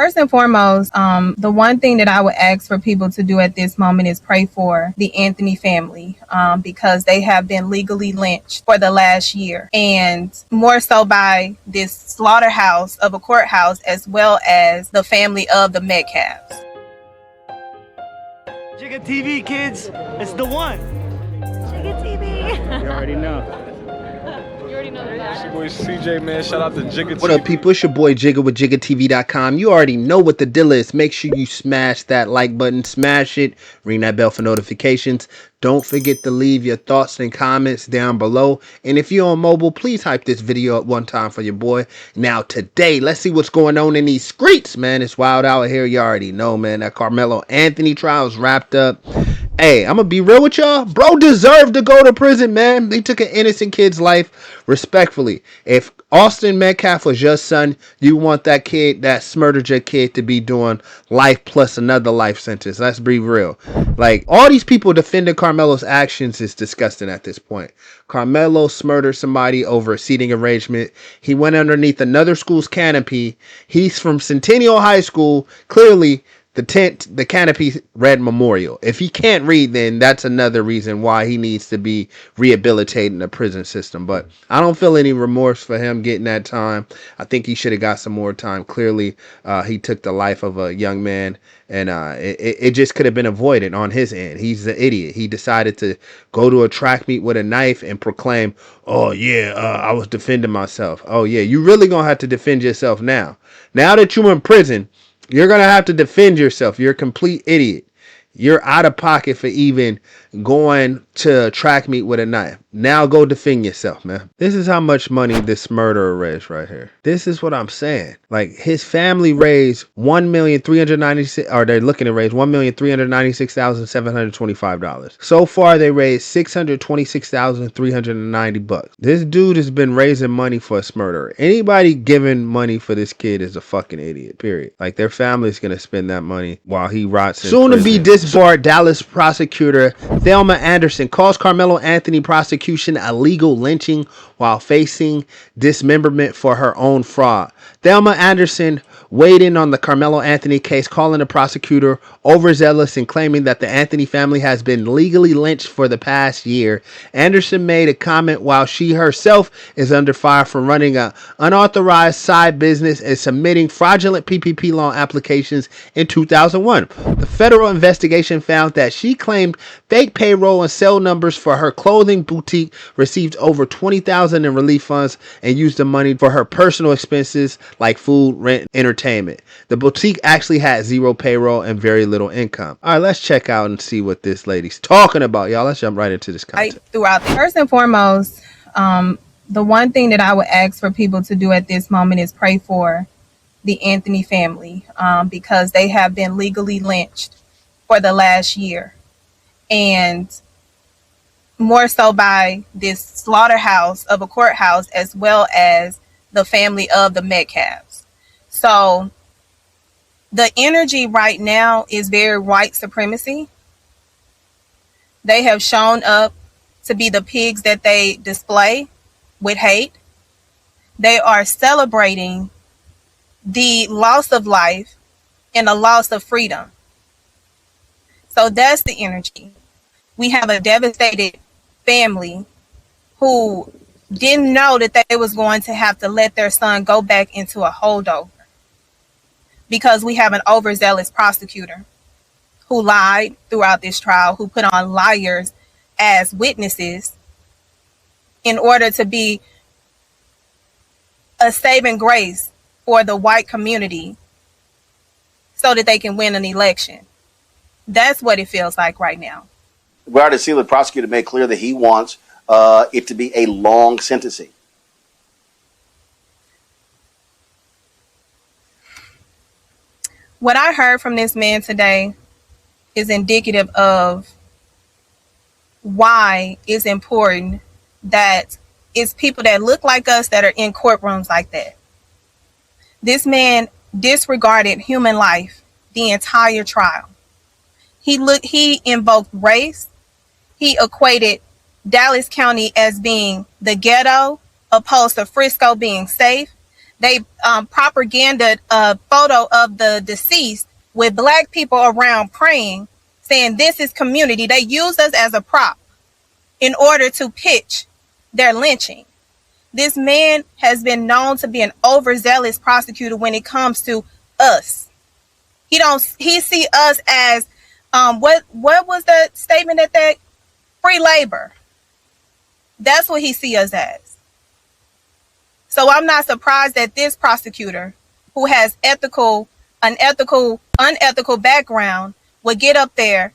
First and foremost, the one thing that I would ask for people to do at this moment is pray for the Anthony family, because they have been legally lynched for the last year, and more so by this slaughterhouse of a courthouse, as well as the family of the Metcalfs. Jigga TV, kids, it's the one. Jigga TV. You already know. It's your boy CJ, man. Shout out to Jigga TV. What up, people? It's your boy Jigga with JiggaTV.com. You already know what the deal is. Make sure you smash that like button, smash it, ring that bell for notifications. Don't forget to leave your thoughts and comments down below. And if you're on mobile, please hype this video up one time for your boy. Now, today, let's see what's going on in these streets, man. It's wild out here. You already know, man. That Karmelo Anthony trial is wrapped up. Hey, I'm going to be real with y'all. Bro deserved to go to prison, man. They took an innocent kid's life respectfully. If Austin Metcalf was your son, you want that kid, that murdered your kid, to be doing life plus another life sentence. Let's be real. Like, all these people defending Karmelo's actions is disgusting at this point. Karmelo murdered somebody over a seating arrangement. He went underneath another school's canopy. He's from Centennial High School. Clearly, the canopy read memorial. If he can't read, then that's another reason why he needs to be rehabilitated in the prison system. But I don't feel any remorse for him getting that time. I think he should have got some more time. Clearly, he took the life of a young man, and it just could have been avoided on his end. He's an idiot. He decided to go to a track meet with a knife and proclaim, oh yeah, I was defending myself. Oh yeah, you really gonna have to defend yourself now. Now that you're in prison, you're going to have to defend yourself. You're a complete idiot. You're out of pocket for even going to a track meet with a knife. Now go defend yourself, man. This is how much money this murderer raised right here. This is what I'm saying. Like, his family raised $1,396,000, or they're looking to raise $1,396,725. So far, they raised $626,390. This dude has been raising money for a murderer. Anybody giving money for this kid is a fucking idiot, period. Like, their family's gonna spend that money while he rots in prison. Soon to be disbarred Dallas prosecutor Thelma Anderson calls Karmelo Anthony prosecution a legal lynching while facing dismemberment for her own fraud. Thelma Anderson weighed in on the Karmelo Anthony case, calling the prosecutor overzealous and claiming that the Anthony family has been legally lynched for the past year. Anderson made a comment while she herself is under fire for running an unauthorized side business and submitting fraudulent PPP loan applications in 2001. The federal investigation found that she claimed fake payroll and cell numbers for her clothing boutique, received over $20,000 in relief funds, and used the money for her personal expenses like food, rent, entertainment. The boutique actually had zero payroll and very little income. All right, let's check out and see what this lady's talking about, y'all. Let's jump right into this content. First and foremost, the one thing that I would ask for people to do at this moment is pray for the Anthony family, because they have been legally lynched for the last year, and more so by this slaughterhouse of a courthouse, as well as the family of the Metcalfs. So the energy right now is very white supremacy. They have shown up to be the pigs that they display with hate. They are celebrating the loss of life and the loss of freedom. So that's the energy. We have a devastated family who didn't know that they was going to have to let their son go back into a holdover, because we have an overzealous prosecutor who lied throughout this trial, who put on liars as witnesses in order to be a saving grace for the white community so that they can win an election. That's what it feels like right now. We already see the prosecutor made clear that he wants it to be a long sentencing. What I heard from this man today is indicative of why it's important that it's people that look like us that are in courtrooms like that. This man disregarded human life the entire trial. He invoked race. He equated Dallas County as being the ghetto, opposed to Frisco being safe. They propaganda a photo of the deceased with black people around praying, saying this is community. They use us as a prop in order to pitch their lynching. This man has been known to be an overzealous prosecutor when it comes to us. He see us as what was the statement that free labor. That's what he see us as. So I'm not surprised that this prosecutor, who has unethical background, would get up there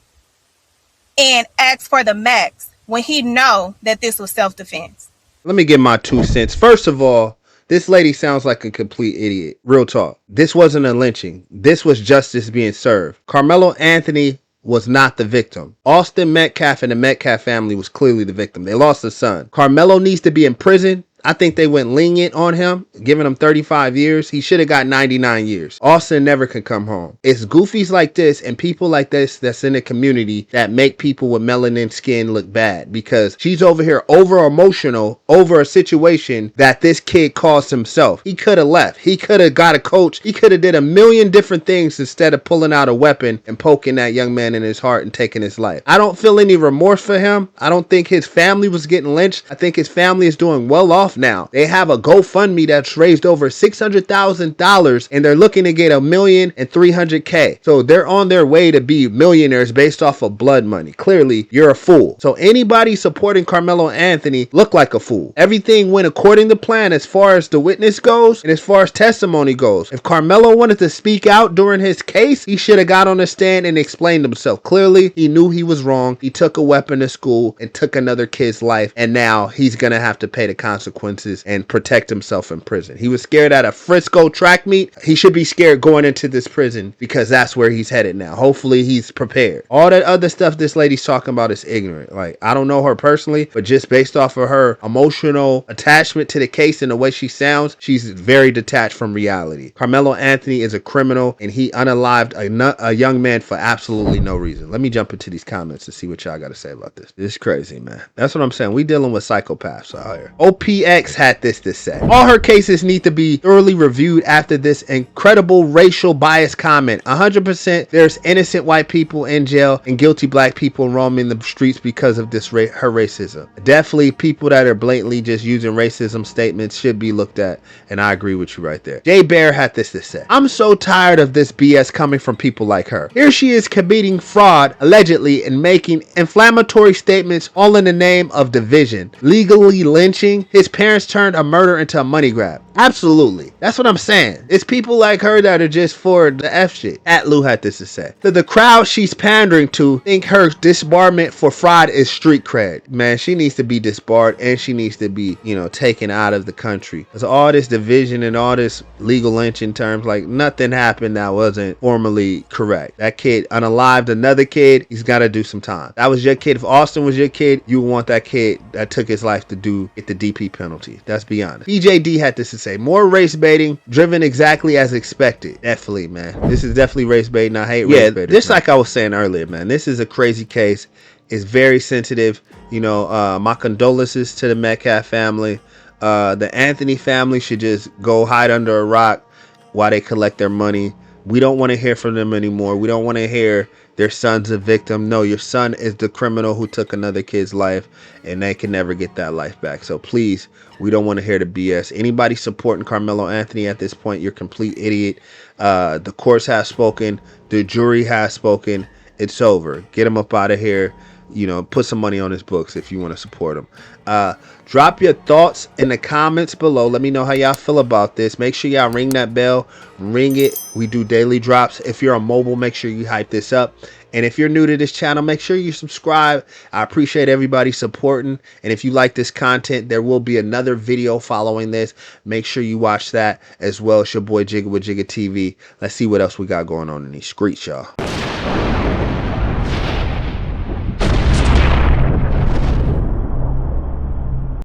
and ask for the max when he know that this was self-defense. Let me give my 2 cents. First of all, this lady sounds like a complete idiot. Real talk. This wasn't a lynching. This was justice being served. Karmelo Anthony was not the victim. Austin Metcalf and the Metcalf family was clearly the victim. They lost a son. Karmelo needs to be in prison. I think they went lenient on him, giving him 35 years. He should have got 99 years. Austin never can come home. It's goofies like this and people like this that's in the community that make people with melanin skin look bad, because she's over here over emotional over a situation that this kid caused himself. He could have left. He could have got a coach. He could have did a million different things instead of pulling out a weapon and poking that young man in his heart and taking his life. I don't feel any remorse for him. I don't think his family was getting lynched. I think his family is doing well off now. They have a GoFundMe that's raised over $600,000 and they're looking to get $1,300,000. So they're on their way to be millionaires based off of blood money. Clearly, you're a fool. So anybody supporting Karmelo Anthony look like a fool. Everything went according to plan as far as the witness goes and as far as testimony goes. If Karmelo wanted to speak out during his case, he should have got on the stand and explained himself. Clearly, he knew he was wrong. He took a weapon to school and took another kid's life, and now he's gonna have to pay the consequences and protect himself in prison. He was scared at a Frisco track meet. He should be scared going into this prison because that's where he's headed now. Hopefully he's prepared. All that other stuff this lady's talking about is ignorant. Like, I don't know her personally, but just based off of her emotional attachment to the case and the way she sounds, she's very detached from reality. Karmelo Anthony is a criminal and he unalived a young man for absolutely no reason. Let me jump into these comments and see what y'all got to say about this. This is crazy, man. That's what I'm saying. We dealing with psychopaths out here. OPX had this to say. All her cases need to be thoroughly reviewed after this incredible racial bias comment. 100% there's innocent white people in jail and guilty black people roaming the streets because of this her racism. Definitely people that are blatantly just using racism statements should be looked at, and I agree with you right there. Jay Bear had this to say. I'm so tired of this BS coming from people like her. Here she is committing fraud allegedly and making inflammatory statements all in the name of division. Legally lynching. His parents turned a murder into a money grab. Absolutely. That's what I'm saying. It's people like her that are just for the F shit. At Lou had this to say. The crowd she's pandering to think her disbarment for fraud is street cred. Man, she needs to be disbarred and she needs to be, taken out of the country. Because all this division and all this legal lynching terms, like nothing happened that wasn't formally correct. That kid unalived another kid. He's got to do some time. That was your kid. If Austin was your kid, you would want that kid that took his life to get the DP penalty. Let's be honest. PJD had this to say. More race baiting driven exactly as expected. Definitely, man. This is definitely race baiting. I hate race baiting. Just like I was saying earlier, man. This is a crazy case. It's very sensitive. My condolences to the Metcalf family. The Anthony family should just go hide under a rock while they collect their money. We don't want to hear from them anymore. We don't want to hear their son's a victim. No, your son is the criminal who took another kid's life, and they can never get that life back. So please, we don't want to hear the BS. Anybody supporting Karmelo Anthony at this point, you're a complete idiot. The courts have spoken. The jury has spoken. It's over. Get him up out of here. Put some money on his books if you want to support him. Drop your thoughts in the comments below. Let me know how y'all feel about this. Make sure y'all ring that bell. Ring it. We do daily drops. If you're on mobile, make sure you hype this up. And if you're new to this channel, make sure you subscribe. I appreciate everybody supporting. And if you like this content, there will be another video following this. Make sure you watch that as well. It's your boy Jigga with Jigga TV. Let's see what else we got going on in these streets, y'all.